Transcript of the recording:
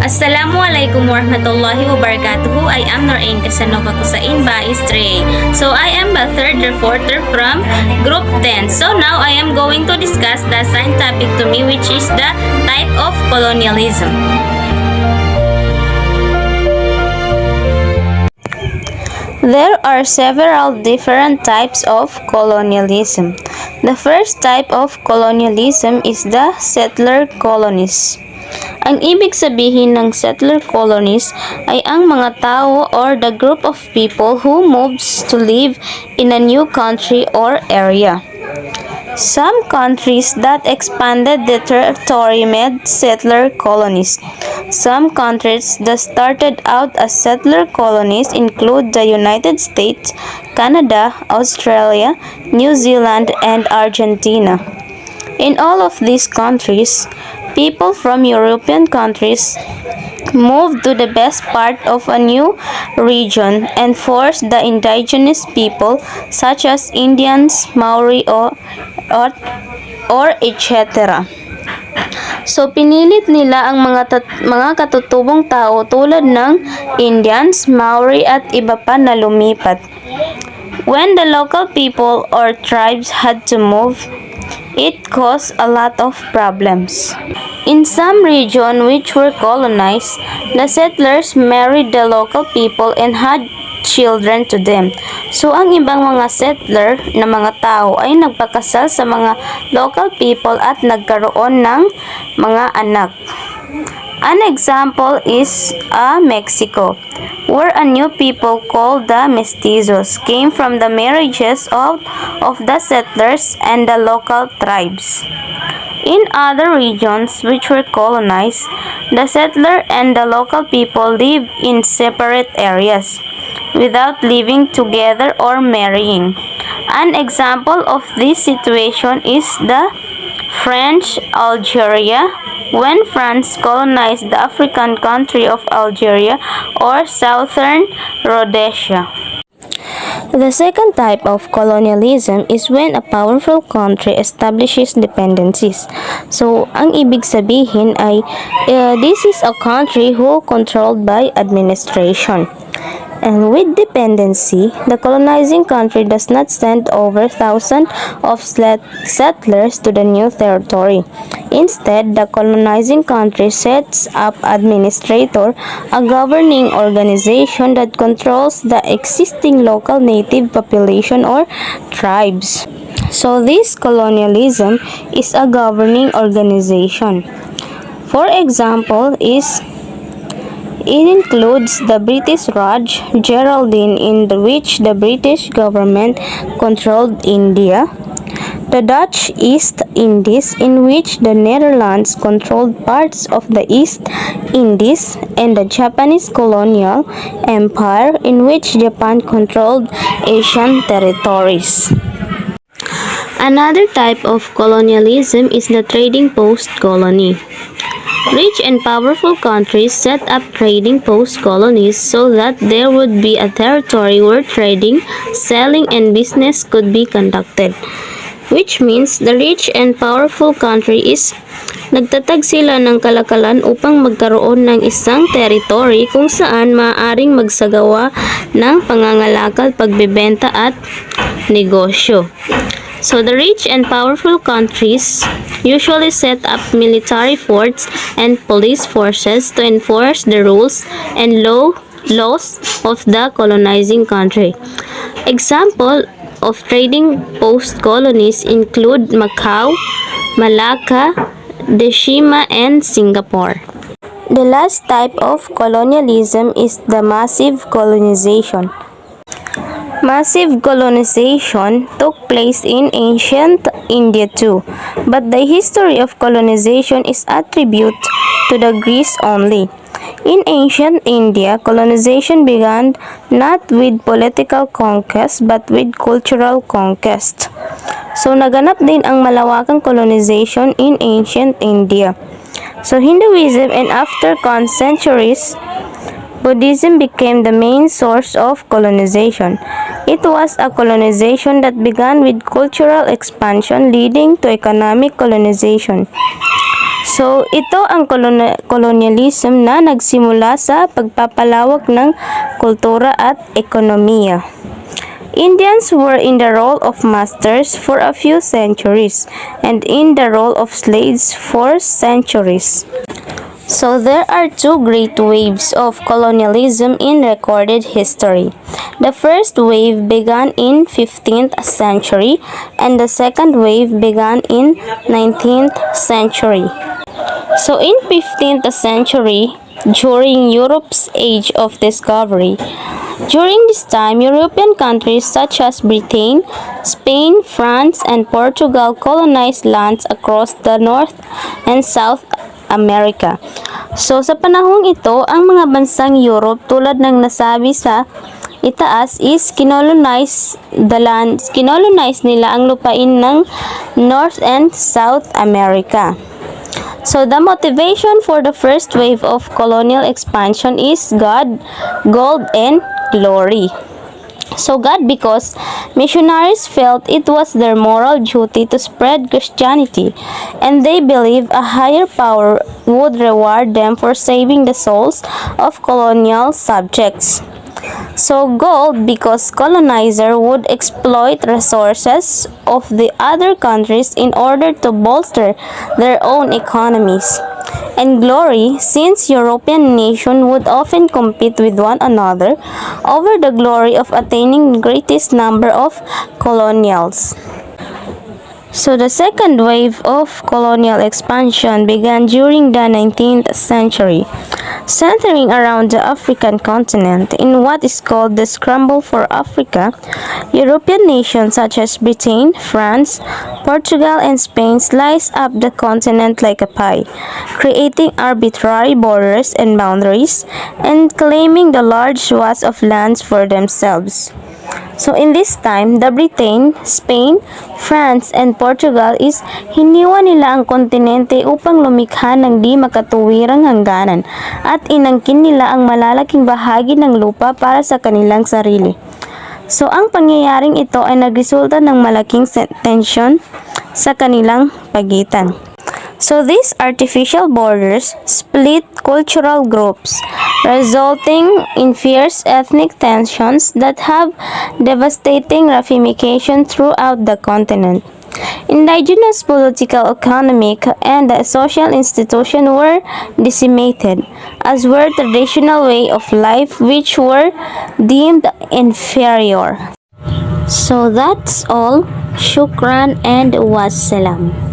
Assalamualaikum warahmatullahi wabarakatuh. I am Nor-Ain Casanova Kusain, BAIS-3A. So I am the third reporter from Group 10. So now I am going to discuss the assigned topic to me, which is the type of colonialism. There are several different types of colonialism. The first type of colonialism is the settler colonies. Ang ibig sabihin ng settler colonies ay ang mga tao or the group of people who moves to live in a new country or area. Some countries that expanded their territory made settler colonies. Some countries that started out as settler colonies include the United States, Canada, Australia, New Zealand, and Argentina. In all of these countries, people from European countries moved to the best part of a new region and forced the indigenous people such as Indians, Maori, or etc. So pinilit nila ang mga katutubong tao tulad ng Indians, Maori at iba pa na lumipat. When the local people or tribes had to move, it caused a lot of problems. In some regions which were colonized, the settlers married the local people and had children to them. So ang ibang mga settler na mga tao ay nagpakasal sa mga local people at nagkaroon ng mga anak. An example is Mexico, where a new people called the mestizos came from the marriages of the settlers and the local tribes. In other regions which were colonized, the settler and the local people lived in separate areas without living together or marrying. An example of this situation is the French Algeria, when France colonized the African country of Algeria or southern Rhodesia. The second type of colonialism is when a powerful country establishes dependencies. So, ang ibig sabihin ay this is a country who controlled by administration. And with dependency, the colonizing country does not send over thousands of settlers to the new territory. Instead, the colonizing country sets up administrator, a governing organization that controls the existing local native population or tribes. So this colonialism is a governing organization. For example, it includes the British Raj Geraldine, in which the British government controlled India, the Dutch East Indies, in which the Netherlands controlled parts of the East Indies, and the Japanese colonial empire, in which Japan controlled Asian territories. Another type of colonialism is the trading post colony. Rich and powerful countries set up trading post colonies so that there would be a territory where trading, selling, and business could be conducted. Which means the rich and powerful country is nagtatag sila ng kalakalan upang magkaroon ng isang territory kung saan maaaring magsagawa ng pangangalakal, pagbebenta at negosyo. So the rich and powerful countries usually set up military forts and police forces to enforce the rules and laws of the colonizing country. Example of trading post colonies include Macau, Malacca, Deshima, and Singapore. The last type of colonialism is the massive colonization. Massive colonization took place in ancient India too, but the history of colonization is attributed to the Greece only. In ancient India, colonization began not with political conquest but with cultural conquest. So naganap din ang malawakang colonization in ancient India. So Hinduism, and after centuries, Buddhism became the main source of colonization. It was a colonization that began with cultural expansion leading to economic colonization. So, ito ang colonialism na nagsimula sa pagpapalawak ng kultura at ekonomiya. Indians were in the role of masters for a few centuries and in the role of slaves for centuries. So there are two great waves of colonialism in recorded history. The first wave began in 15th century and the second wave began in 19th century. So in 15th century, during Europe's age of discovery, during this time, European countries such as Britain, Spain, France, and Portugal colonized lands across the North and South America. So sa panahong ito, ang mga bansang Europe tulad ng nasabi sa itaas is kinolonize nila ang lupain ng North and South America. So the motivation for the first wave of colonial expansion is God, gold, and glory. So God, because missionaries felt it was their moral duty to spread Christianity, and they believed a higher power would reward them for saving the souls of colonial subjects. So gold, because colonizer would exploit resources of the other countries in order to bolster their own economies. And glory, since European nations would often compete with one another over the glory of attaining the greatest number of colonials. So the second wave of colonial expansion began during the 19th century, centering around the African continent. In what is called the Scramble for Africa, European nations such as Britain, France, Portugal, and Spain sliced up the continent like a pie, creating arbitrary borders and boundaries, and claiming the large swaths of lands for themselves. So in this time, the Britain, Spain, France, and Portugal is hiniwa nila ang kontinente upang lumikha ng di makatuwirang hangganan at inangkin nila ang malalaking bahagi ng lupa para sa kanilang sarili. So ang pangyayaring ito ay nagresulta ng malaking tensyon sa kanilang pagitan. So these artificial borders split cultural groups, resulting in fierce ethnic tensions that have devastating ramifications throughout the continent. Indigenous political, economic, and social institutions were decimated, as were traditional way of life which were deemed inferior. So that's all. Shukran and wassalam.